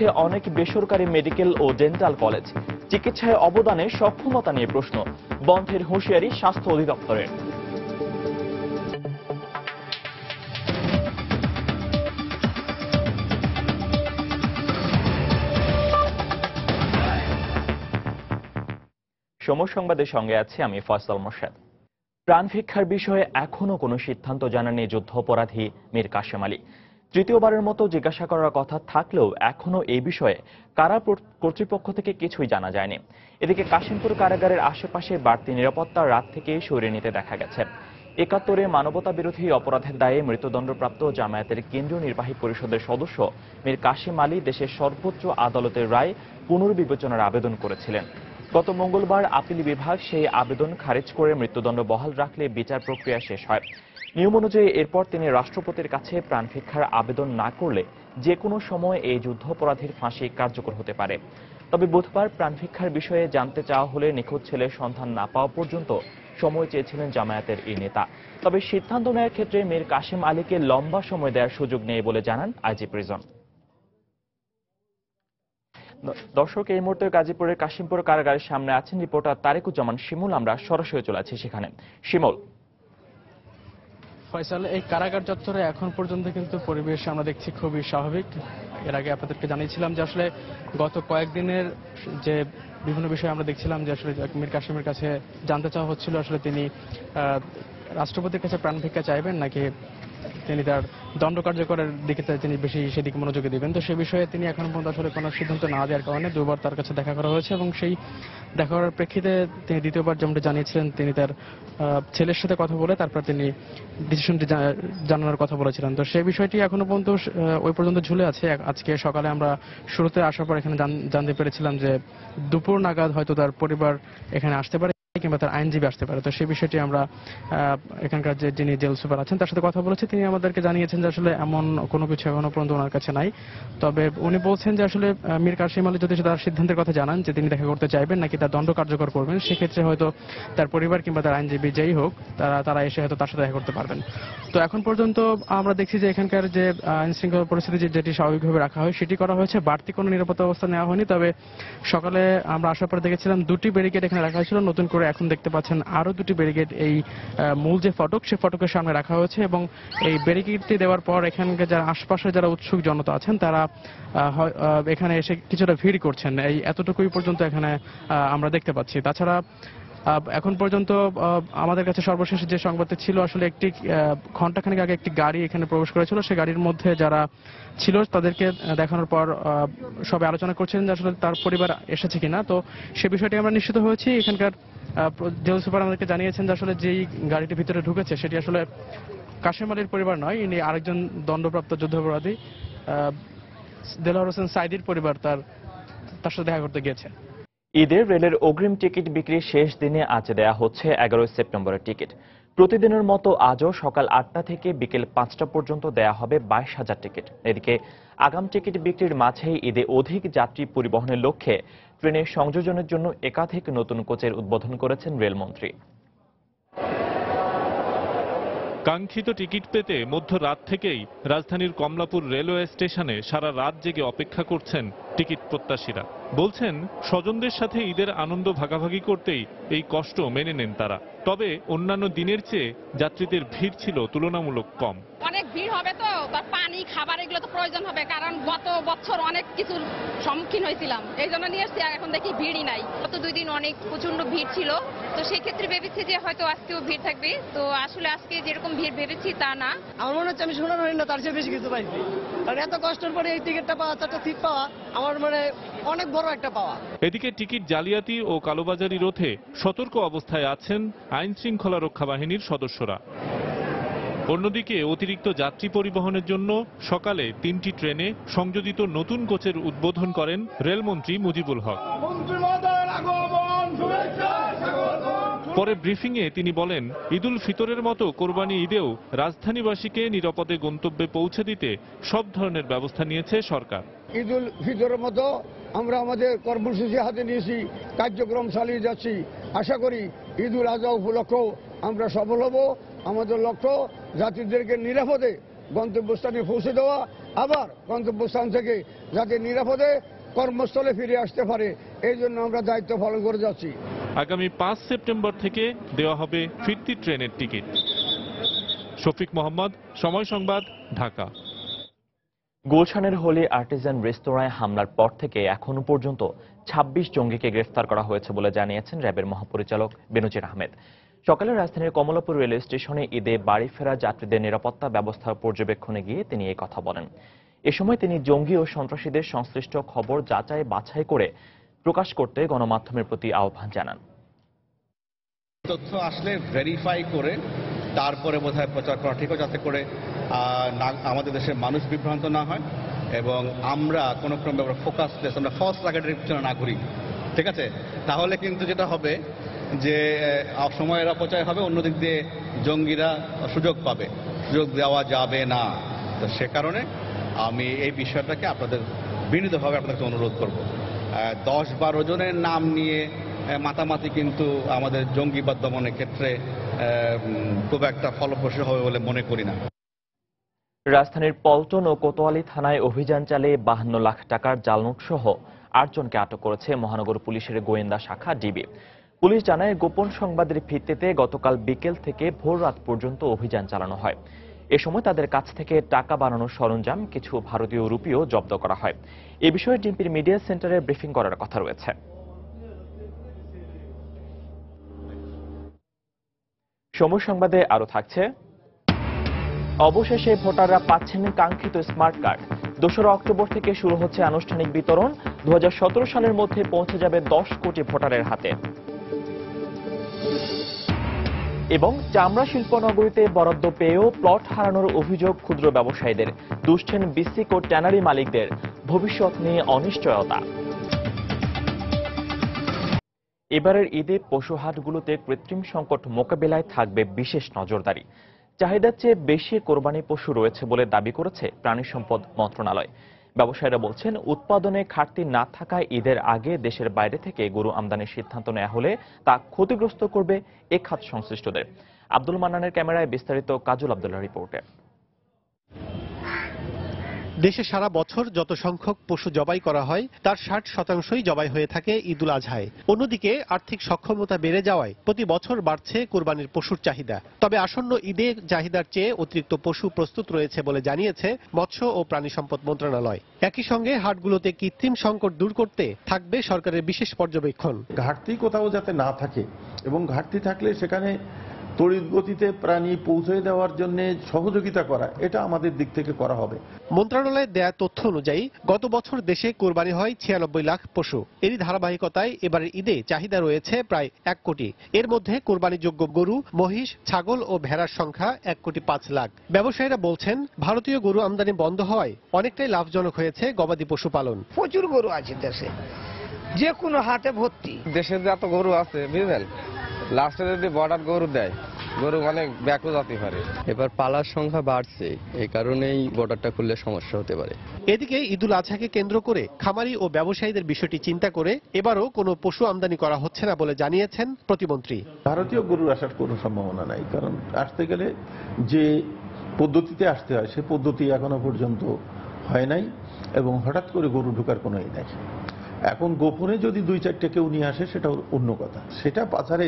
হচ্ছে অনেক বেসরকারি মেডিকেল ও ডেন্টাল কলেজ। চিকিৎসায় অবদানে সক্ষমতা নিয়ে প্রশ্ন, বন্ধের হুঁশিয়ারি স্বাস্থ্য অধিদপ্তরের। সময় সংবাদের সঙ্গে আছি আমি ফয়সাল মোর্শেদ। প্রাণভিক্ষার বিষয়ে এখনো কোনো সিদ্ধান্ত জানায়নি যুদ্ধাপরাধী মীর কাশেম আলী। তৃতীয়বারের মতো জিজ্ঞাসা করার কথা থাকলেও এখনো এই বিষয়ে কারা কর্তৃপক্ষ থেকে কিছুই জানা যায়নি। এদিকে কাশিমপুর কারাগারের আশেপাশে বাড়তি নিরাপত্তার রাত থেকেই সরিয়ে নিতে দেখা গেছে। ৭১-এ মানবতা বিরোধী অপরাধের দায়ে মৃত্যুদণ্ডপ্রাপ্ত জামায়াতের কেন্দ্রীয় নির্বাহী পরিষদের সদস্য মীর কাশেম আলী দেশের সর্বোচ্চ আদালতের রায় পুনর্বিবেচনার আবেদন করেছিলেন। গত মঙ্গলবার আপিল বিভাগ সেই আবেদন খারিজ করে মৃত্যুদণ্ড বহাল রাখলে বিচার প্রক্রিয়া শেষ হয়। নিয়ম অনুযায়ী এরপর তিনি রাষ্ট্রপতির কাছে প্রাণভিক্ষার আবেদন না করলে যে কোনো সময় এই যুদ্ধাপরাধীর ফাঁসি কার্যকর হতে পারে। তবে বুধবার প্রাণভিক্ষার বিষয়ে জানতে চাওয়া হলে নিখোঁজ ছেলের সন্ধান না পাওয়া পর্যন্ত সময় চেয়েছিলেন জামায়াতের এই নেতা। তবে সিদ্ধান্ত নেওয়ার ক্ষেত্রে মীর কাশেম আলীকে লম্বা সময় দেওয়ার সুযোগ নেই বলে জানান আইজি প্রিজন। দর্শক, এই মুহূর্তে গাজীপুরের কাশিমপুর কারাগারের সামনে আছেন রিপোর্টার তারেকুজ্জামান শিমুল। আমরা সরাসরি চলে আছি সেখানে। শিমুল। ফয়সাল, এই কারাগার চত্বরে এখন পর্যন্ত কিন্তু পরিবেশ আমরা দেখছি খুবই স্বাভাবিক। এর আগে আপনাদেরকে জানিয়েছিলাম যে আসলে গত কয়েকদিনের যে বিভিন্ন বিষয় আমরা দেখছিলাম যে আসলে মীর কাশেমের কাছে জানতে চাওয়া হচ্ছিল আসলে তিনি রাষ্ট্রপতির কাছে প্রাণভিক্ষা চাইবেন নাকি তিনি তার দণ্ড কার্যকরের দিকে তিনি বেশি সেদিকে মনোযোগী দিবেন। তো সে বিষয়ে তিনি এখন পর্যন্ত আসলে কোনো সিদ্ধান্ত না দেওয়ার কারণে দুবার তার কাছে দেখা করা হয়েছে এবং সেই দেখা করার প্রেক্ষিতে তিনি দ্বিতীয়বার যেমনটা জানিয়েছিলেন তিনি তার ছেলের সাথে কথা বলে তারপর তিনি ডিসিশনটি জানানোর কথা বলেছিলেন। তো সেই বিষয়টি এখনো পর্যন্ত ওই পর্যন্ত ঝুলে আছে। আজকে সকালে আমরা শুরুতে আসার পর এখানে জানতে পেরেছিলাম যে দুপুর নাগাদ হয়তো তার পরিবার এখানে আসতে পারে কিংবা তার আইনজীবী আসতে পারে। তো সেই বিষয়টি আমরা এখানকার যে যিনি জেল সুপার আছেন তার সাথে কথা বলেছি। তিনি আমাদেরকে জানিয়েছেন যে আসলে এমন কোনো কিছু এখনো পর্যন্ত ওনার কাছে নাই। তবে উনি বলছেন যে আসলে মীর কাশেম আলী যদি তার সিদ্ধান্তের কথা জানান যে তিনি দেখা করতে চাইবেন নাকি তার দণ্ড কার্যকর করবেন, সেক্ষেত্রে হয়তো তার পরিবার কিংবা তার আইনজীবী যেই হোক তারা এসে হয়তো তার সাথে দেখা করতে পারবেন। তো এখন পর্যন্ত আমরা দেখছি যে এখানকার যে আইন শৃঙ্খলা পরিস্থিতি যেটি স্বাভাবিকভাবে রাখা হয় সেটি করা হয়েছে। বাড়তি কোনো নিরাপত্তা ব্যবস্থা নেওয়া হয়নি। তবে সকালে আমরা আসার পরে দেখেছিলাম দুটি ব্যারিকেড এখানে রাখা হয়েছিল, নতুন করে এখন দেখতে পাচ্ছেন আরো দুটি ব্যারিকেড এই মূল যে ফটক সে ফটকের সামনে রাখা হয়েছে এবং এই ব্যারিকেডটি দেওয়ার পর এখানকার যারা আশপাশে যারা উৎসুক জনতা আছেন তারা এখানে এসে কিছুটা ভিড় করছেন। এই এতটুকুই পর্যন্ত এখানে আমরা দেখতে পাচ্ছি। তাছাড়া এখন পর্যন্ত আমাদের কাছে সর্বশেষ যে সংবাদটি ছিল আসলে একটি ঘণ্টাখানেক আগে একটি গাড়ি এখানে প্রবেশ করেছিল। সেই গাড়ির মধ্যে যারা ছিল তাদেরকে দেখানোর পর সবাই আলোচনা করছিলেন যে আসলে তার পরিবার এসেছে কিনা। তো সে বিষয়টি আমরা নিশ্চিত হয়েছি। এখানকার জেল সুপার আমাদেরকে জানিয়েছেন যে আসলে যেই গাড়িটির ভিতরে ঢুকেছে সেটি আসলে কাশেম আলীর পরিবার নয়, ইনি আরেকজন দণ্ডপ্রাপ্ত যুদ্ধাপরাধী দেলোয়ার হোসেন সাইদির পরিবার তার সাথে দেখা করতে গিয়েছে। ঈদের রেলের অগ্রিম টিকিট বিক্রির শেষ দিনে আজ দেয়া হচ্ছে 11 সেপ্টেম্বরের টিকিট। প্রতিদিনের মতো আজও সকাল 8টা থেকে বিকেল 5টা পর্যন্ত দেয়া হবে 22,000 টিকিট। এদিকে আগাম টিকিট বিক্রির মাঝেই ঈদে অধিক যাত্রী পরিবহনের লক্ষ্যে ট্রেনের সংযোজনের জন্য একাধিক নতুন কোচের উদ্বোধন করেছেন রেলমন্ত্রী। কাঙ্ক্ষিত টিকিট পেতে মধ্যরাত থেকেই রাজধানীর কমলাপুর রেলওয়ে স্টেশনে সারা রাত জেগে অপেক্ষা করছেন টিকিট প্রত্যাশীরা। বলছেন স্বজনদের সাথে ঈদের আনন্দ ভাগাভাগি করতেই এই কষ্ট মেনে নেন তারা। তবে অন্যান্য দিনের চেয়ে যাত্রীদের ভিড় ছিল তুলনামূলক কম। অনেক ভিড় হবে তো পানি খাবার এগুলো তো প্রয়োজন হবে, কারণ গত বছর অনেক কিছুর সম্মুখীন হয়েছিলাম, এই জন্য নিয়ে এসছি। এখন দেখি ভিড়ই নাই। গত 2 দিন অনেক প্রচন্ড ভিড় ছিল, তো সেই ক্ষেত্রে ভেবেছি যে হয়তো আজকেও ভিড় থাকবে। তো আসলে আজকে যেরকম ভিড় ভেবেছি তা না। আমার মনে হচ্ছে আমি শোনার হই না তার চেয়ে বেশি কিছু পাইছি, কারণ এত কষ্টের পরে এই টিকিটটা পাওয়া, 4টা সিট পাওয়া আমার মানে অনেক বড় একটা পাওয়া। এদিকে টিকিট জালিয়াতি ও কালোবাজারি রোধে সতর্ক অবস্থায় আছেন আইন শৃঙ্খলা রক্ষা বাহিনীর সদস্যরা। অন্যদিকে অতিরিক্ত যাত্রী পরিবহনের জন্য সকালে 3টি ট্রেনে সংযোজিত নতুন কোচের উদ্বোধন করেন রেলমন্ত্রী মুজিবুল হক। পরে ব্রিফিংয়ে তিনি বলেন, ঈদুল ফিতরের মতো কোরবানি ঈদেও রাজধানীবাসীকে নিরাপদে গন্তব্যে পৌঁছে দিতে সব ধরনের ব্যবস্থা নিয়েছে সরকার। ঈদুল ফিতরের মতো আমরা আমাদের কর্মসূচি হাতে নিয়েছি, কার্যক্রম চালিয়ে যাচ্ছি। আশা করি ঈদুল আজহা উপলক্ষেও আমরা সফল হব। আমাদের লক্ষ্য যাত্রীদেরকে নিরাপদে গন্তব্যস্থানে পৌঁছে দেওয়া, আবার গন্তব্যস্থান থেকে যাতে নিরাপদে কর্মস্থলে ফিরে আসতে পারে, এই জন্য আমরা দায়িত্ব পালন করে যাচ্ছি। আগামী 5 সেপ্টেম্বর থেকে দেওয়া হবে ফিরতি ট্রেনের টিকিট। শফিক মোহাম্মদ, সময় সংবাদ, ঢাকা। গুলশানের হোলি আর্টিজান রেস্তোরাঁয় হামলার পর থেকে এখনো পর্যন্ত 26 জঙ্গিকে গ্রেফতার করা হয়েছে বলে জানিয়েছেন র্যাবের মহাপরিচালক বেনজির আহমেদ। সকালে রাজধানীর কমলাপুর রেল স্টেশনে ঈদে বাড়ি ফেরা যাত্রীদের নিরাপত্তা ব্যবস্থা পর্যবেক্ষণে গিয়ে তিনি এই কথা বলেন। এ সময় তিনি জঙ্গি ও সন্ত্রাসীদের সংশ্লিষ্ট খবর যাচাই বাছাই করে প্রকাশ করতে গণমাধ্যমের প্রতি আহ্বান জানান। তথ্য আসলে ভেরিফাই করে তারপরে বোধহয় প্রচার করা ঠিক, যাতে করে আমাদের দেশের মানুষ বিভ্রান্ত না হয় এবং আমরা কোনো ব্যাপারে ফোকাসলেস, আমরা ফলস টার্গেটের পিছনে না ঘুরি। ঠিক আছে, তাহলে কিন্তু যেটা হবে যে সময়ের অপচয় হবে, অন্যদিক দিয়ে জঙ্গিরা সুযোগ পাবে, সুযোগ দেওয়া যাবে না। তো সে কারণে আমি এই বিষয়টাকে আপনাদের বিনীতভাবে আপনাদেরকে অনুরোধ করব। 10-12 জনের নাম নিয়ে মাতামাতি কিন্তু আমাদের জঙ্গিবাদ দমনের ক্ষেত্রে খুব একটা ফলপ্রসূ হবে বলে মনে করি না। রাজধানীর পল্টন ও কোতোয়ালি থানায় অভিযান চালিয়ে 52 লাখ টাকার জালনোট সহ 8 জনকে আটক করেছে মহানগর পুলিশের গোয়েন্দা শাখা ডিবি। পুলিশ জানায়, গোপন সংবাদের ভিত্তিতে গতকাল বিকেল থেকে ভোর রাত পর্যন্ত অভিযান চালানো হয়। এ সময় তাদের কাছ থেকে টাকা বানানোর সরঞ্জাম, কিছু ভারতীয় রুপিও জব্দ করা হয়। এ বিষয়ে ডিএমপির মিডিয়া সেন্টারে ব্রিফিং করার কথা রয়েছে। সময় সংবাদে আরো থাকছে, অবশেষে ভোটাররা পাচ্ছেন কাঙ্ক্ষিত স্মার্ট কার্ড। 2রা অক্টোবর থেকে শুরু হচ্ছে আনুষ্ঠানিক বিতরণ। 2017 সালের মধ্যে পৌঁছে যাবে 10 কোটি ভোটারের হাতে। এবং চামড়া শিল্প নগরীতে বরাদ্দ পেয়েও প্লট হারানোর অভিযোগ ক্ষুদ্র ব্যবসায়ীদের। দুষছেন বিসিক ও ট্যানারি মালিকদের, ভবিষ্যৎ নিয়ে অনিশ্চয়তা। এবারের ঈদে পশু হাটগুলোতে কৃত্রিম সংকট মোকাবিলায় থাকবে বিশেষ নজরদারি। চাহিদার চেয়ে বেশি কোরবানি পশু রয়েছে বলে দাবি করেছে প্রাণী সম্পদ মন্ত্রণালয়। ব্যবসায়ীরা বলছেন, উৎপাদনে ঘাটতি না থাকায় ঈদের আগে দেশের বাইরে থেকে গরু আমদানির সিদ্ধান্ত নেওয়া হলে তা ক্ষতিগ্রস্ত করবে এ খাত সংশ্লিষ্টদের। আব্দুল মান্নানের ক্যামেরায় বিস্তারিত কাজল আব্দুল্লাহ রিপোর্টে। দেশে সারা বছর যত সংখ্যক পশু জবাই করা হয় তার 60% জবাই হয়ে থাকে ঈদুল আজহায়। অন্যদিকে আর্থিক সক্ষমতা বেড়ে যাওয়ায় প্রতি বছর বাড়ছে কোরবানির পশুর চাহিদা। তবে আসন্ন ঈদে চাহিদার চেয়ে অতিরিক্ত পশু প্রস্তুত রয়েছে বলে জানিয়েছে মৎস্য ও প্রাণী সম্পদ মন্ত্রণালয়। একই সঙ্গে হাটগুলোতে কৃত্রিম সংকট দূর করতে থাকবে সরকারের বিশেষ পর্যবেক্ষণ। ঘাটতি কোথাও যাতে না থাকে এবং ঘাটতি থাকলে সেখানে তড়িৎ গতিতে প্রাণী পৌঁছে দেওয়ার জন্য সহযোগিতা করা, এটা আমাদের দিক থেকে করা হবে। মন্ত্রণালয়ের দেয়া তথ্য অনুযায়ী গত বছর দেশে কোরবানি হয় 96 লাখ পশু। এরই ধারাবাহিকতায় এবারের ঈদে চাহিদা রয়েছে প্রায় 1 কোটি। এর মধ্যে কোরবানিযোগ্য গরু, মহিষ, ছাগল ও ভেড়ার সংখ্যা 1,05,00,000। ব্যবসায়ীরা বলছেন, ভারতীয় গরু আমদানি বন্ধ হওয়ায় অনেকটাই লাভজনক হয়েছে গবাদি পশু পালন। প্রচুর গরু আছে দেশে, যে কোনো হাটে ভর্তি। দেশে যে এত গরু আছে বুঝলেন, লাস্টে যদি বর্ডার গরু দেয়, গরু অনেক ব্যাকও যেতে পারে। এবার পালার সংখ্যা বাড়ছে, এই কারণেই বর্ডারটা খুললে সমস্যা হতে পারে। এদিকে ঈদুল আজহাকে কেন্দ্র করে খামারি ও ব্যবসায়ীদের বিষয়টি চিন্তা করে এবারও কোনো পশু আমদানি করা হচ্ছে না বলে জানিয়েছেন প্রতিমন্ত্রী। ভারতীয় গরুর আসার কোনো সম্ভাবনা নাই, কারণ আসতে গেলে যে পদ্ধতিতে আসতে হয় সে পদ্ধতি এখনো পর্যন্ত হয় নাই এবং হঠাৎ করে গরু ঢোকার কোনোই নাই। এখন গোপনে যদি 2-4টে কেউ নিয়ে আসে সেটা অন্য কথা, সেটা বাজারে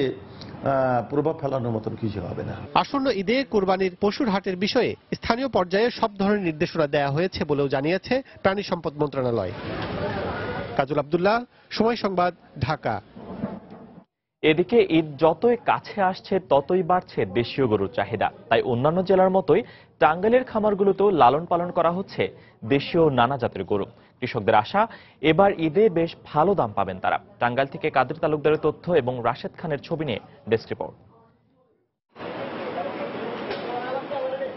প্রভাব ফেলানোর মতন কিছু হবে না। আসন্ন ঈদে কোরবানির পশুর হাটের বিষয়ে স্থানীয় পর্যায়ে সব ধরনের নির্দেশনা দেওয়া হয়েছে বলেও জানিয়েছে প্রাণী সম্পদ মন্ত্রণালয়। কাজল আব্দুল্লাহ, সময় সংবাদ, ঢাকা। এদিকে ঈদ যতই কাছে আসছে ততই বাড়ছে দেশীয় গরুর চাহিদা। তাই অন্যান্য জেলার মতোই টাঙ্গাইলের খামারগুলোতেও লালন পালন করা হচ্ছে দেশীয় নানা জাতের গরু। কৃষকদের আশা, এবার ঈদে বেশ ভালো দাম পাবেন তারা। টাঙ্গাইল থেকে কাদের তালুকদারের তথ্য এবং রাশেদ খানের ছবি নিয়ে ডেস্ক রিপোর্ট।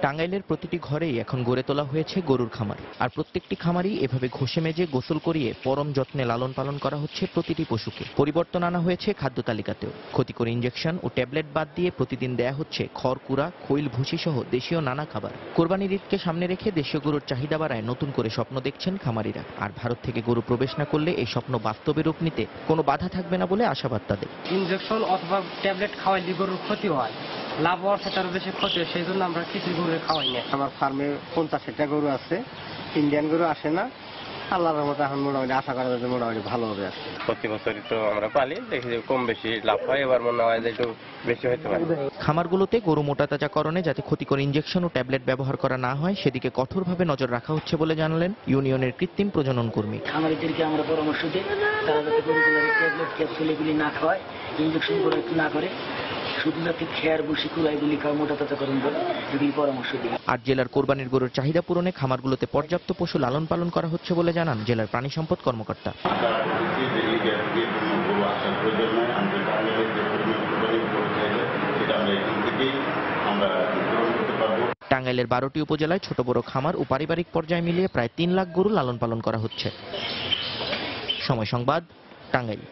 টাঙ্গাইলের প্রতিটি ঘরেই এখন গড়ে তোলা হয়েছে গরুর খামার, আর প্রত্যেকটি খামারই এভাবে ঘষে মেজে গোসল করিয়ে পরম যত্নে লালন পালন করা হচ্ছে প্রতিটি পশুকে। পরিবর্তন আনা হয়েছে খাদ্য তালিকাতেও। ক্ষতিকর ইনজেকশন ও ট্যাবলেট বাদ দিয়ে প্রতিদিন দেয়া হচ্ছে খড়কুড়া, খৈল ভুসি সহ দেশীয় নানা খাবার। কোরবানির ঈদকে সামনে রেখে দেশীয় গরুর চাহিদা বাড়ায় নতুন করে স্বপ্ন দেখছেন খামারিরা। আর ভারত থেকে গরু প্রবেশ না করলে এই স্বপ্ন বাস্তবে রূপ নিতে কোনো বাধা থাকবে না বলে আশাবাদ তাদের। ইনজেকশন অথবা ট্যাবলেট খাওয়াইলে গরুর ক্ষতি হয়, লাভ হওয়ার সাথে আরো বেশি ক্ষতি হয়, সেই জন্য আমরা কিছু গরু খাওয়াই না। আমার ফার্মে 50টা গরু আছে, ইন্ডিয়ান গরু আসে না, আল্লাহর রহমতে এখন মোটামুটি আশা করা যাচ্ছে মোটামুটি ভালো হবে। প্রতি বছরই তো আমরা পালি, দেখি যে কম বেশি লাভ হয়, এবার মনে হয় যে একটু বেশি হতে পারে। খামারগুলোতে গরু মোটাতাজাকরণে যাতে ক্ষতিকর ইনজেকশন ও ট্যাবলেট ব্যবহার করা না হয় সেদিকে কঠোরভাবে নজর রাখা হচ্ছে বলে জানালেন ইউনিয়নের কৃত্রিম প্রজনন কর্মী। খামারিদেরকে আমরা পরামর্শ দিই তারা যাতে গরুগুলোর ট্যাবলেট ক্যাপসুল এগুলি না খাওয়ায়, ইনজেকশন করে না করে, শুধুমাত্র খেয়ার বসি কুড়াইগুলি খাওয়া মোটাতাজাকরণ করে এগুলি পরামর্শ দিই। আর জেলার কোরবানির গরুর চাহিদা পূরণে খামারগুলোতে পর্যাপ্ত পশু লালন পালন করা হচ্ছে বলে জানান জেলার প্রাণী সম্পদ কর্মকর্তা। টাঙ্গাইলের 12টি উপজেলায় ছোট বড় খামার ও পারিবারিক পর্যায়ে মিলিয়ে প্রায় 3 লাখ গরু লালন পালন করা হচ্ছে। সময় সংবাদ, টাঙ্গাইল।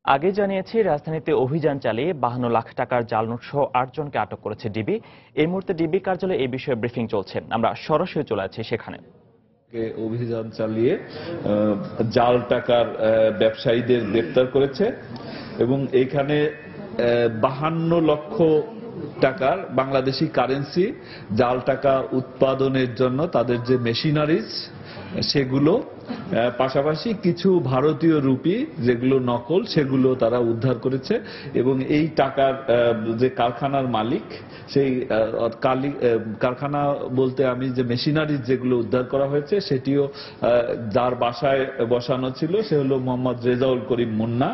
আগে জানিয়েছি রাজধানীতে অভিযান চালিয়ে 52 লাখ টাকার জাল নোট সহ 8 জনকে আটক করেছে ডিবি। এই মুহূর্তে ডিবি কার্যালয়ে এই বিষয়ে ব্রিফিং চলছে, আমরা সরাসরি চলে যাচ্ছি সেখানে। অভিযান চালিয়ে জাল টাকার ব্যবসায়ীদের গ্রেপ্তার করেছে এবং এখানে 52 লক্ষ টাকার বাংলাদেশি কারেন্সি জাল টাকা উৎপাদনের জন্য তাদের যে মেশিনারিজ সেগুলো, পাশাপাশি কিছু ভারতীয় রুপি যেগুলো নকল সেগুলো তারা উদ্ধার করেছে এবং এই টাকার যে কারখানার মালিক, সেই কারখানা বলতে আমি যে মেশিনারিজ যেগুলো উদ্ধার করা হয়েছে সেটিও যার বাসায় বসানো ছিল সে হলো মোহাম্মদ রেজাউল করিম মুন্না।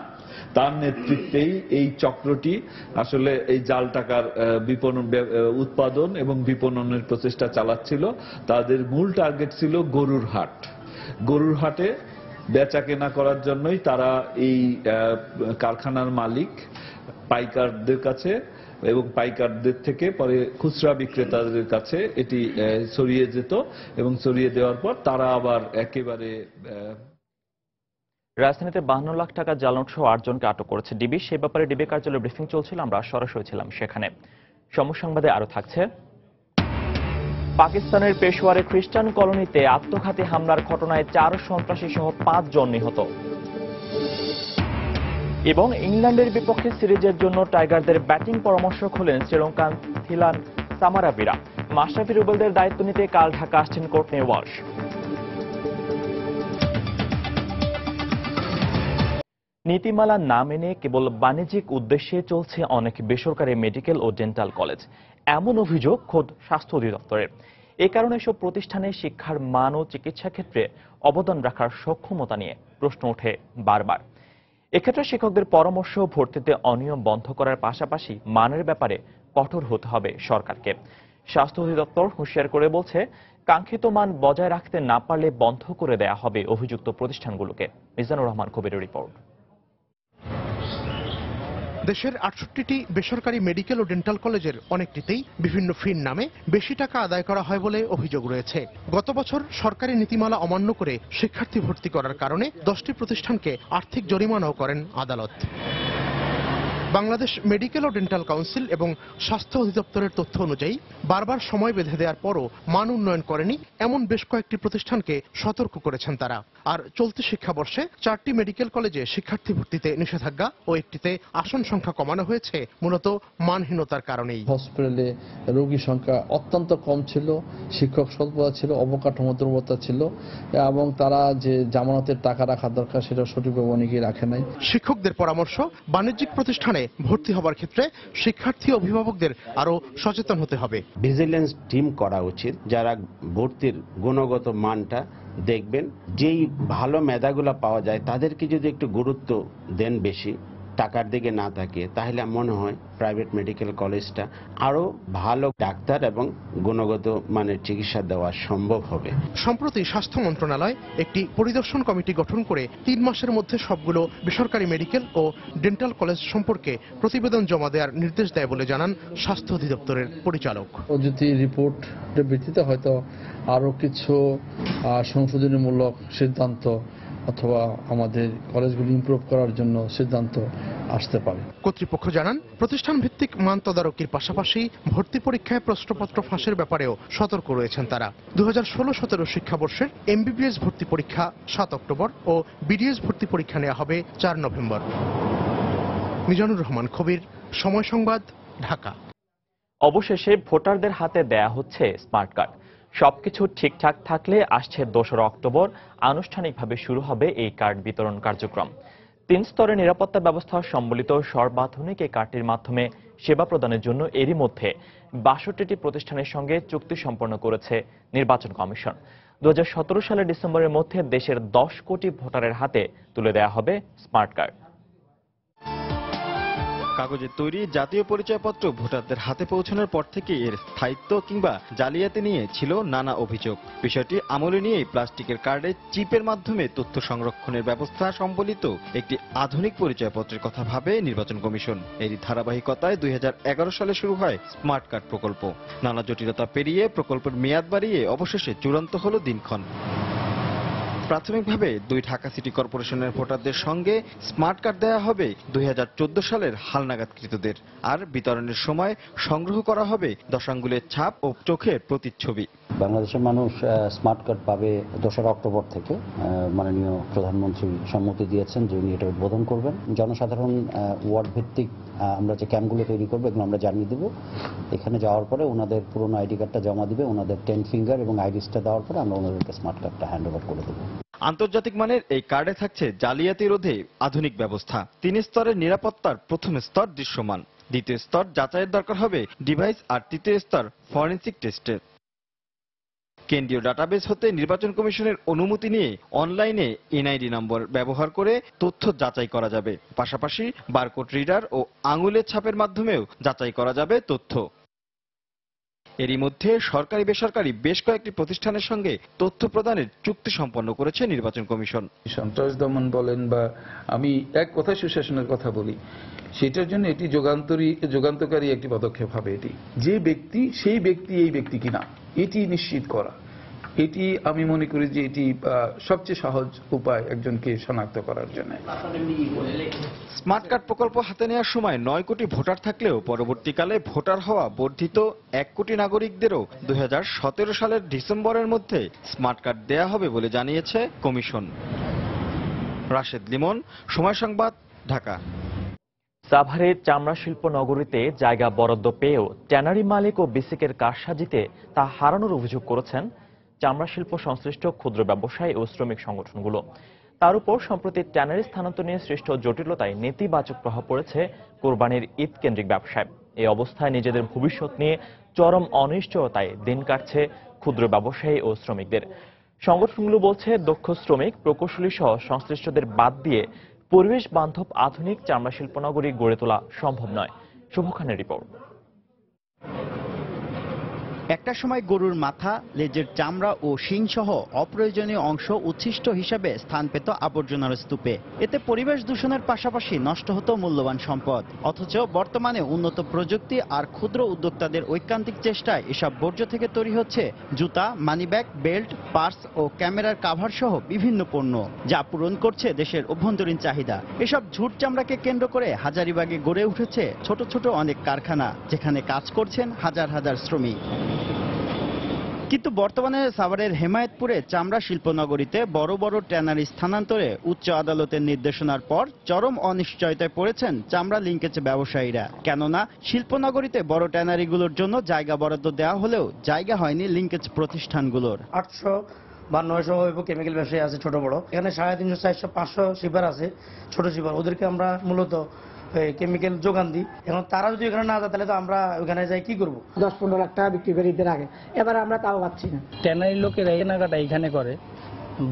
তার নেতৃত্বেই এই চক্রটি আসলে এই জাল টাকার উৎপাদন এবং বিপণনের প্রচেষ্টা চালাচ্ছিল। তাদের মূল টার্গেট ছিল গরুর হাট। গরুর হাটে বেচা কেনা করার জন্যই তারা এই কারখানার মালিক পাইকারদের কাছে এবং পাইকারদের থেকে পরে খুচরা বিক্রেতাদের কাছে এটি ছড়িয়ে যেত এবং ছড়িয়ে দেওয়ার পর তারা আবার একেবারে রাজধানীতে 52 লাখ টাকা জাল নোট সহ 8 জনকে আটক করেছে ডিবি। সে ব্যাপারে ডিবি কার্যালয়ে ব্রিফিং চলছিল, আমরা সরাসরি ছিলাম সেখানে। সংবাদে আরো থাকছে, পাকিস্তানের পেশোয়ারে খ্রিস্টান কলোনিতে আত্মঘাতী হামলার ঘটনায় 4 সন্ত্রাসী সহ 5 জন নিহত এবং ইংল্যান্ডের বিপক্ষে সিরিজের জন্য টাইগারদের ব্যাটিং পরামর্শক হলেন শ্রীলঙ্কান থিলান সামারাবীরা। মাশরাফি রুবেলদের দায়িত্ব নিতে কাল ঢাকা আসছেন কোর্টনি ওয়ালশ। নীতিমালা না মেনে কেবল বাণিজ্যিক উদ্দেশ্যে চলছে অনেক বেসরকারি মেডিকেল ও ডেন্টাল কলেজ, এমন অভিযোগ খোদ স্বাস্থ্য অধিদপ্তরের। এ কারণে এসব প্রতিষ্ঠানে শিক্ষার মান ও চিকিৎসা ক্ষেত্রে অবদান রাখার সক্ষমতা নিয়ে প্রশ্ন ওঠে বারবার। এক্ষেত্রে শিক্ষকদের পরামর্শ, ভর্তিতে অনিয়ম বন্ধ করার পাশাপাশি মানের ব্যাপারে কঠোর হতে হবে সরকারকে। স্বাস্থ্য অধিদপ্তর হুঁশিয়ার করে বলছে, কাঙ্ক্ষিত মান বজায় রাখতে না পারলে বন্ধ করে দেয়া হবে অভিযুক্ত প্রতিষ্ঠানগুলোকে। মিজানুর রহমান কবিরের রিপোর্ট। দেশের 68টি বেসরকারি মেডিকেল ও ডেন্টাল কলেজের অনেকটিতেই বিভিন্ন ফির নামে বেশি টাকা আদায় করা হয় বলে অভিযোগ রয়েছে। গত বছর সরকারি নীতিমালা অমান্য করে শিক্ষার্থী ভর্তি করার কারণে 10টি প্রতিষ্ঠানকে আর্থিক জরিমানাও করেন আদালত। বাংলাদেশ মেডিকেল ও ডেন্টাল কাউন্সিল এবং স্বাস্থ্য অধিদপ্তরের তথ্য অনুযায়ী বারবার সময় বেঁধে দেওয়ার পরও মান উন্নয়ন করেনি এমন বেশ কয়েকটি প্রতিষ্ঠানকে সতর্ক করেছেন তারা। আর চলতি শিক্ষাবর্ষে 4টি মেডিকেল কলেজে শিক্ষার্থী ভর্তিতে নিষেধাজ্ঞা ও একটিতে আসন সংখ্যা কমানো হয়েছে মূলত মানহীনতার কারণেই। হসপিটালে রোগী সংখ্যা অত্যন্ত কম ছিল, শিক্ষক স্বল্পতা ছিল, অবকাঠামো দুর্বলতা ছিল এবং তারা যে জামানতের টাকা রাখা দরকার সেটা সঠিকভাবে অনেকেই রাখে নাই। শিক্ষকদের পরামর্শ, বাণিজ্যিক প্রতিষ্ঠানে ভর্তি হবার ক্ষেত্রে শিক্ষার্থী অভিভাবকদের আরো সচেতন হতে হবে। ভিজিলেন্স টিম করা উচিত যারা ভর্তির গুণগত মানটা দেখবেন। যেই ভালো মেধাগুলো পাওয়া যায় তাদেরকে যদি একটু গুরুত্ব দেন বেশি, টাকার দিকে না থাকে, তাহলে মনে হয় প্রাইভেট মেডিকেল কলেজটা আরো ভালো ডাক্তার এবং গুণগত মানের চিকিৎসা দেওয়া সম্ভব হবে। সম্প্রতি স্বাস্থ্য মন্ত্রণালয় একটি পরিদর্শন কমিটি গঠন করে 3 মাসের মধ্যে সবগুলো বেসরকারি মেডিকেল ও ডেন্টাল কলেজ সম্পর্কে প্রতিবেদন জমা দেওয়ার নির্দেশ দেয় বলে জানান স্বাস্থ্য অধিদপ্তরের পরিচালক। যদি রিপোর্টের ভিত্তিতে হয়তো আরো কিছু সংশোধনীমূলক সিদ্ধান্ত অথবা আমাদের কলেজগুলি ইমপ্রুভ করার জন্য সিদ্ধান্ত আসতে পারে। কর্তৃপক্ষ জানান, প্রতিষ্ঠান ভিত্তিক মান তদারকির পাশাপাশি ভর্তি পরীক্ষায় প্রশ্নপত্র ফাঁসের ব্যাপারেও সতর্ক রয়েছেন তারা। 2016-17 শিক্ষাবর্ষের এমবিবিএস ভর্তি পরীক্ষা 7 অক্টোবর ও বিডিএস ভর্তি পরীক্ষা নেওয়া হবে 4 নভেম্বর। মিজানুর রহমান কবির, সময় সংবাদ, ঢাকা। অবশেষে ভোটারদের হাতে দেয়া হচ্ছে স্মার্ট কার্ড। সবকিছু ঠিকঠাক থাকলে আসছে 2রা অক্টোবর আনুষ্ঠানিকভাবে শুরু হবে এই কার্ড বিতরণ কার্যক্রম। 3 স্তরের নিরাপত্তা ব্যবস্থা সম্বলিত সর্বাধুনিক এই কার্ডটির মাধ্যমে সেবা প্রদানের জন্য এরই মধ্যে 62টি প্রতিষ্ঠানের সঙ্গে চুক্তি সম্পন্ন করেছে নির্বাচন কমিশন। 2017 সালের ডিসেম্বরের মধ্যে দেশের 10 কোটি ভোটারের হাতে তুলে দেওয়া হবে স্মার্ট কার্ড। কাগজের তৈরি জাতীয় পরিচয়পত্র ভোটারদের হাতে পৌঁছানোর পর থেকে এর স্থায়িত্ব কিংবা জালিয়াতি নিয়ে ছিল নানা অভিযোগ। বিষয়টি আমলে নিয়েই প্লাস্টিকের কার্ডে চিপের মাধ্যমে তথ্য সংরক্ষণের ব্যবস্থা সম্বলিত একটি আধুনিক পরিচয়পত্রের কথা ভাবে নির্বাচন কমিশন। এরই ধারাবাহিকতায় 2011 সালে শুরু হয় স্মার্ট কার্ড প্রকল্প। নানা জটিলতা পেরিয়ে প্রকল্পের মেয়াদ বাড়িয়ে অবশেষে চূড়ান্ত হলো দিনক্ষণ। প্রাথমিকভাবে 2 ঢাকা সিটি কর্পোরেশনের ভোটারদের সঙ্গে স্মার্ট কার্ড দেওয়া হবে 2014 সালের হালনাগাদকৃতদের। আর বিতরণের সময় সংগ্রহ করা হবে 10 আঙ্গুলের ছাপ ও চোখের প্রতিচ্ছবি। বাংলাদেশের মানুষ স্মার্ট কার্ড পাবে 2রা অক্টোবর থেকে। মাননীয় প্রধানমন্ত্রী সম্মতি দিয়েছেন যে উনি এটা উদ্বোধন করবেন। জনসাধারণ ওয়ার্ড ভিত্তিক আমরা যে ক্যাম্পগুলো তৈরি করবো এগুলো আমরা জানিয়ে দেবো। এখানে যাওয়ার পরে ওনাদের পুরোনো আইডি কার্ডটা জমা দিবে, ওনাদের 10 ফিঙ্গার এবং আইরিসটা দেওয়ার পরে আমরা ওনাদেরকে স্মার্ট কার্ডটা হ্যান্ড ওভার করে দেবো। আন্তর্জাতিক মানের এই কার্ডে থাকছে জালিয়াতি রোধে আধুনিক ব্যবস্থা। 3 স্তরের নিরাপত্তার প্রথম স্তর দৃশ্যমান, দ্বিতীয় স্তর যাচাইয়ের দরকার হবে ডিভাইস, আর তৃতীয় স্তর ফরেনসিক টেস্টের। কেন্দ্রীয় ডাটাবেস হতে নির্বাচন কমিশনের অনুমতি নিয়ে অনলাইনে এনআইডি নম্বর ব্যবহার করে তথ্য যাচাই করা যাবে। পাশাপাশি বারকোড রিডার ও আঙুলের ছাপের মাধ্যমেও যাচাই করা যাবে তথ্য। এরই মধ্যে সরকারি বেসরকারি বেশ কয়েকটি প্রতিষ্ঠানের সঙ্গে তথ্য প্রদানের চুক্তি সম্পন্ন করেছে নির্বাচন কমিশন। সন্ত্রাস দমন বলেন বা আমি এক কথা সুশাসনের কথা বলি, সেটার জন্য এটি যুগান্তকারী একটি পদক্ষেপ হবে। এটি যে ব্যক্তি সেই ব্যক্তি এই ব্যক্তি কিনা এটি নিশ্চিত করা, এটি আমি মনে করি যে এটি সবচেয়ে সহজ উপায় একজনকে শনাক্ত করার জন্য। স্মার্ট কার্ড প্রকল্প হাতে নেওয়ার সময় 9 কোটি ভোটার থাকলেও পরবর্তীকালে ভোটার হওয়া বর্ধিত 1 কোটি নাগরিকদেরও 2017 সালের ডিসেম্বরের মধ্যে স্মার্ট কার্ড দেয়া হবে বলে জানিয়েছে কমিশন। রাশেদ লিমন, সময় সংবাদ, ঢাকা। সাভারের চামড়া শিল্প নগরীতে জায়গা বরাদ্দ পেয়েও ট্যানারি মালিক ও বিসিকের কারসাজিতে তা হারানোর অভিযোগ করেছেন চামড়া শিল্প সংশ্লিষ্ট ক্ষুদ্র ব্যবসায়ী ও শ্রমিক সংগঠনগুলো। তার উপর সম্প্রতি ট্যানারি স্থানান্তর নিয়ে সৃষ্ট জটিলতায় নেতিবাচক প্রভাব পড়েছে কোরবানির ঈদ কেন্দ্রিক ব্যবসায়। এই অবস্থায় নিজেদের ভবিষ্যৎ নিয়ে চরম অনিশ্চয়তায় দিন কাটছে ক্ষুদ্র ব্যবসায়ী ও শ্রমিকদের। সংগঠনগুলো বলছে দক্ষ শ্রমিক, প্রকৌশলী সহ সংশ্লিষ্টদের বাদ দিয়ে পরিবেশ বান্ধব আধুনিক চামড়া শিল্পনগরী গড়ে তোলা সম্ভব নয়। শুভ খানের রিপোর্ট। একটা সময় গরুর মাথা, লেজের চামড়া ও শিং সহ অপ্রয়োজনীয় অংশ উচ্ছিষ্ট হিসেবে স্থান পেত আবর্জনার স্তূপে। এতে পরিবেশ দূষণের পাশাপাশি নষ্ট হতো মূল্যবান সম্পদ। অথচ বর্তমানে উন্নত প্রযুক্তি আর ক্ষুদ্র উদ্যোক্তাদের ঐকান্তিক চেষ্টায় এসব বর্জ্য থেকে তৈরি হচ্ছে জুতা, মানিব্যাগ, বেল্ট, পার্স ও ক্যামেরার কাভার সহ বিভিন্ন পণ্য, যা পূরণ করছে দেশের অভ্যন্তরীণ চাহিদা। এসব ঝুট চামড়াকে কেন্দ্র করে হাজারীবাগে গড়ে উঠেছে ছোট ছোট অনেক কারখানা, যেখানে কাজ করছেন হাজার হাজার শ্রমিক। কিন্তু বর্তমানে সাভারের হেমায়েতপুরে চামড়া শিল্পনগরীতে বড় বড় ট্যানারি স্থানান্তরে উচ্চ আদালতের নির্দেশনার পর চরম অনিশ্চয়তায় পড়েছেন চামড়া লিঙ্কেজ ব্যবসায়ীরা। কেননা শিল্পনগরীতে বড় ট্যানারিগুলোর জন্য জায়গা বরাদ্দ দেওয়া হলেও জায়গা হয়নি লিঙ্কেজ প্রতিষ্ঠানগুলোর। 800 বা 900 কেমিক্যাল ব্যবসায়ী আছে ছোট বড়, এখানে 350, 400, 500 শিপার আছে ছোট শিপার। ওদেরকে আমরা মূলত কেমিক্যাল যোগান দিই। এখন তারা যদি এখানে না যায় তাহলে তো আমরা ওখানে যাই কি করবো? 10-15 লাখ টাকা বিক্রি করি ঈদের আগে, এবার আমরা তাও পাচ্ছি না। ট্যানারি লোকেরা কেনাকাটা এখানে করে,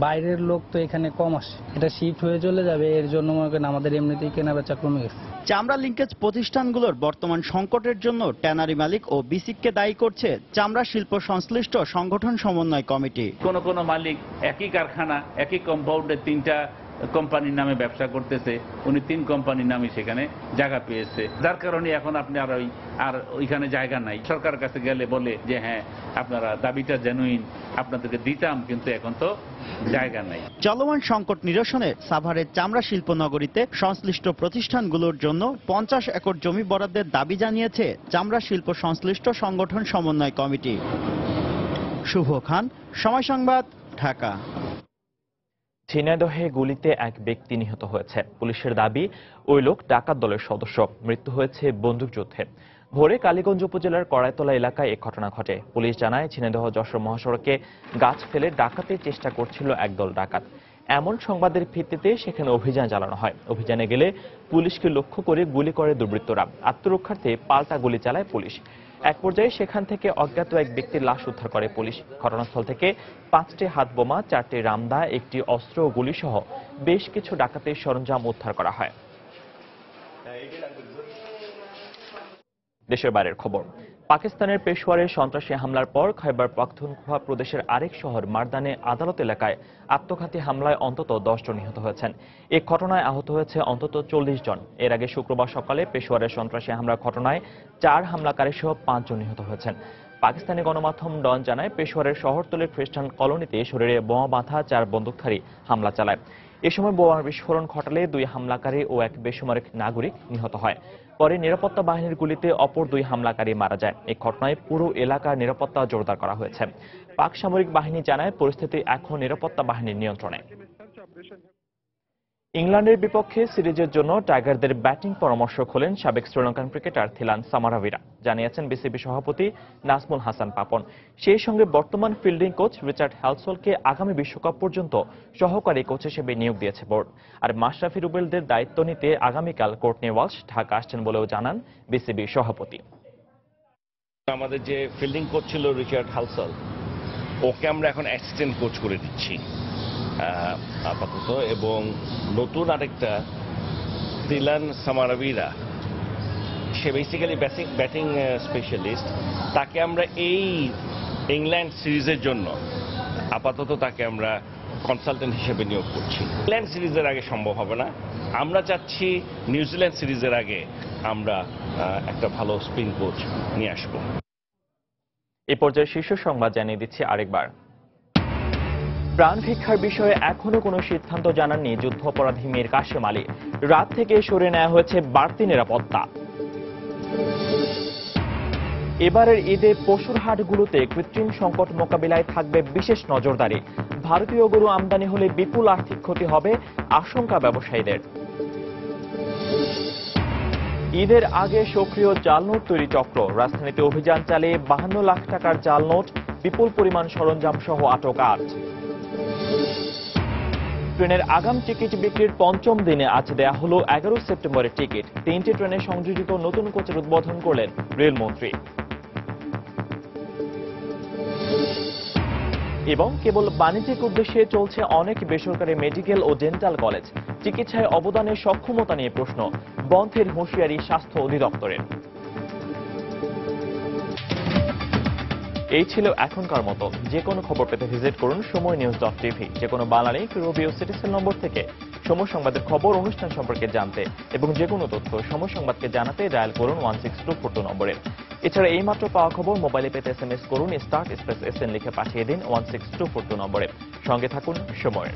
বাইরের লোক তো এখানে কম আসে, এটা শিফট হয়ে চলে যাবে। এর জন্য মনে করেন আমাদের এমনিতেই কেনা বেচা কমে গেছে। চামড়া লিঙ্কেজ প্রতিষ্ঠানগুলোর বর্তমান সংকটের জন্য ট্যানারি মালিক ও বিসিককে দায়ী করছে চামড়া শিল্প সংশ্লিষ্ট সংগঠন সমন্বয় কমিটি। কোন মালিক একই কারখানা, একই কম্পাউন্ডে 3টা কোম্পানির নামে ব্যবসা করতেছে, উনি 3 কোম্পানির নামে সেখানে জায়গা পেয়েছে, যার কারণে এখন আপনার আর ওইখানে জায়গা নাই। সরকারের কাছে গেলে বলে যে হ্যাঁ আপনারা দাবিটা জেনুইন, আপনাদেরকে দিতাম, কিন্তু এখন তো জায়গা নাই। চলমান সংকট নিরসনে সাভারের চামড়া শিল্পনগরীতে সংশ্লিষ্ট প্রতিষ্ঠানগুলোর জন্য 50 একর জমি বরাদ্দের দাবি জানিয়েছে চামড়া শিল্প সংশ্লিষ্ট সংগঠন সমন্বয় কমিটি। শুভ খান, সময় সংবাদ, ঢাকা। ঝিনাইদহে গুলিতে এক ব্যক্তি নিহত হয়েছে। পুলিশের দাবি ওই লোক ডাকাত দলের সদস্য, মৃত্যু হয়েছে বন্দুকযুদ্ধে। ভোরে কালীগঞ্জ উপজেলার কড়াইতলা এলাকায় এই ঘটনা ঘটে। পুলিশ জানায়, ঝিনাইদহ যশোর মহাসড়কে গাছ ফেলে ডাকাতির চেষ্টা করছিল একদল ডাকাত। এমন সংবাদের ভিত্তিতে সেখানে অভিযান চালানো হয়। অভিযানে গেলে পুলিশকে লক্ষ্য করে গুলি করে দুর্বৃত্তরা। আত্মরক্ষার্থে পাল্টা গুলি চালায় পুলিশ। এক পর্যায়ে সেখান থেকে অজ্ঞাত এক ব্যক্তির লাশ উদ্ধার করে পুলিশ। ঘটনাস্থল থেকে 5টি হাতবোমা, 4টি রামদা, একটি অস্ত্র ও গুলিসহ বেশ কিছু ডাকাতির সরঞ্জাম উদ্ধার করা হয়। দেশের বাইরের খবর। পাকিস্তানের পেশোয়ারের সন্ত্রাসী হামলার পর খাইবার পাখতুনখোয়া প্রদেশের আরেক শহর মারদানে আদালত এলাকায় আত্মঘাতী হামলায় অন্তত 10 জন নিহত হয়েছেন। এই ঘটনায় আহত হয়েছে অন্তত 40 জন। এর আগে শুক্রবার সকালে পেশোয়ারের সন্ত্রাসী হামলার ঘটনায় 4 হামলাকারী সহ 5 জন নিহত হয়েছেন। পাকিস্তানি গণমাধ্যম ডন জানায়, পেশোয়ারের শহরতলির খ্রিস্টান কলোনিতে শরীরে বোমা বাঁধা 4 বন্দুকধারী হামলা চালায়। এ সময় বোমার বিস্ফোরণ ঘটালে 2 হামলাকারী ও এক বেসামরিক নাগরিক নিহত হয়। পরে নিরাপত্তা বাহিনীর গুলিতে অপর 2 হামলাকারী মারা যায়। এই ঘটনায় পুরো এলাকার নিরাপত্তা জোরদার করা হয়েছে। পাক সামরিক বাহিনী জানায়, পরিস্থিতি এখন নিরাপত্তা বাহিনীর নিয়ন্ত্রণে। ইংল্যান্ডের বিপক্ষে সিরিজের জন্য টাইগারদের ব্যাটিং পরামর্শ খোলেন সাবেক শ্রীলঙ্কান ক্রিকেটার থিলান সামারাভিরা, জানিয়েছেন বিসিবি সভাপতি নাজমুল হাসান পাপন। সেই সঙ্গে বর্তমান ফিল্ডিং কোচ রিচার্ড হ্যালসলকে আগামী বিশ্বকাপ পর্যন্ত সহকারী কোচ হিসেবে নিয়োগ দিয়েছে বোর্ড। আর মাশরাফি রুবেলদের দায়িত্ব নিতে আগামীকাল কোর্টনি ওয়ালশ ঢাকা আসছেন বলেও জানান বিসিবি সভাপতি। আমাদের যে ফিল্ডিং কোচ ছিল রিচার্ড হ্যালসল, ওকে আমরা এখন অ্যাসিস্ট্যান্ট কোচ করে দিচ্ছি আপাতত, এবং নতুন আরেকটা থিলান সামারাভিরা, সে বেসিক্যালি ব্যাটিং স্পেশালিস্ট। তাকে আমরা এই ইংল্যান্ড সিরিজের জন্য আপাতত তাকে আমরা কনসালটেন্ট হিসেবে নিয়োগ করছি। ইংল্যান্ড সিরিজের আগে সম্ভব হবে না। আমরা চাচ্ছি নিউজিল্যান্ড সিরিজের আগে আমরা একটা ভালো স্পিন কোচ নিয়ে আসব। এ পর্যায়ে শীর্ষ সংবাদ জানিয়ে দিচ্ছি আরেকবার। প্রাণ ভিক্ষার বিষয়ে এখনো কোনো সিদ্ধান্ত জানাননি যুদ্ধাপরাধী মীর কাশেম আলী। রাত থেকে সরিয়ে নেওয়া হয়েছে বাড়তি নিরাপত্তা। এবারের ঈদে পশুর হাটগুলোতে কৃত্রিম সংকট মোকাবিলায় থাকবে বিশেষ নজরদারি। ভারতীয় গরু আমদানি হলে বিপুল আর্থিক ক্ষতি হবে, আশঙ্কা ব্যবসায়ীদের। ঈদের আগে সক্রিয় জাল নোট তৈরি চক্র। রাজধানীতে অভিযান চালিয়ে 52 লাখ টাকার জাল নোট, বিপুল পরিমাণ সরঞ্জাম সহ আটক 8। ট্রেনের আগাম টিকিট বিক্রির 5ম দিনে আজ দেয়া হলো 11 সেপ্টেম্বরের টিকিট। 3টি ট্রেনে সংযোজিত নতুন কোচের উদ্বোধন করলেন রেলমন্ত্রী। এবং কেবল বাণিজ্যিক উদ্দেশ্যে চলছে অনেক বেসরকারি মেডিকেল ও ডেন্টাল কলেজ। চিকিৎসায় অবদানের সক্ষমতা নিয়ে প্রশ্ন, বন্ধের হুঁশিয়ারি স্বাস্থ্য অধিদপ্তরের। এই ছিল এখনকার মতো। যে কোনো খবর পেতে ভিজিট করুন সময়নিউজ.tv। যে কোনো বাংলা লিংক, রবি ও সিটিসেল নম্বর থেকে সময় সংবাদের খবর, অনুষ্ঠান সম্পর্কে জানতে এবং যে কোনো তথ্য সময় সংবাদকে জানাতে ডায়াল করুন 16242 নম্বরে। এছাড়া এইমাত্র পাওয়া খবর মোবাইলে পেতে SMS করুন *SN লিখে পাঠিয়ে দিন 16242 নম্বরে। সঙ্গে থাকুন সময়ের।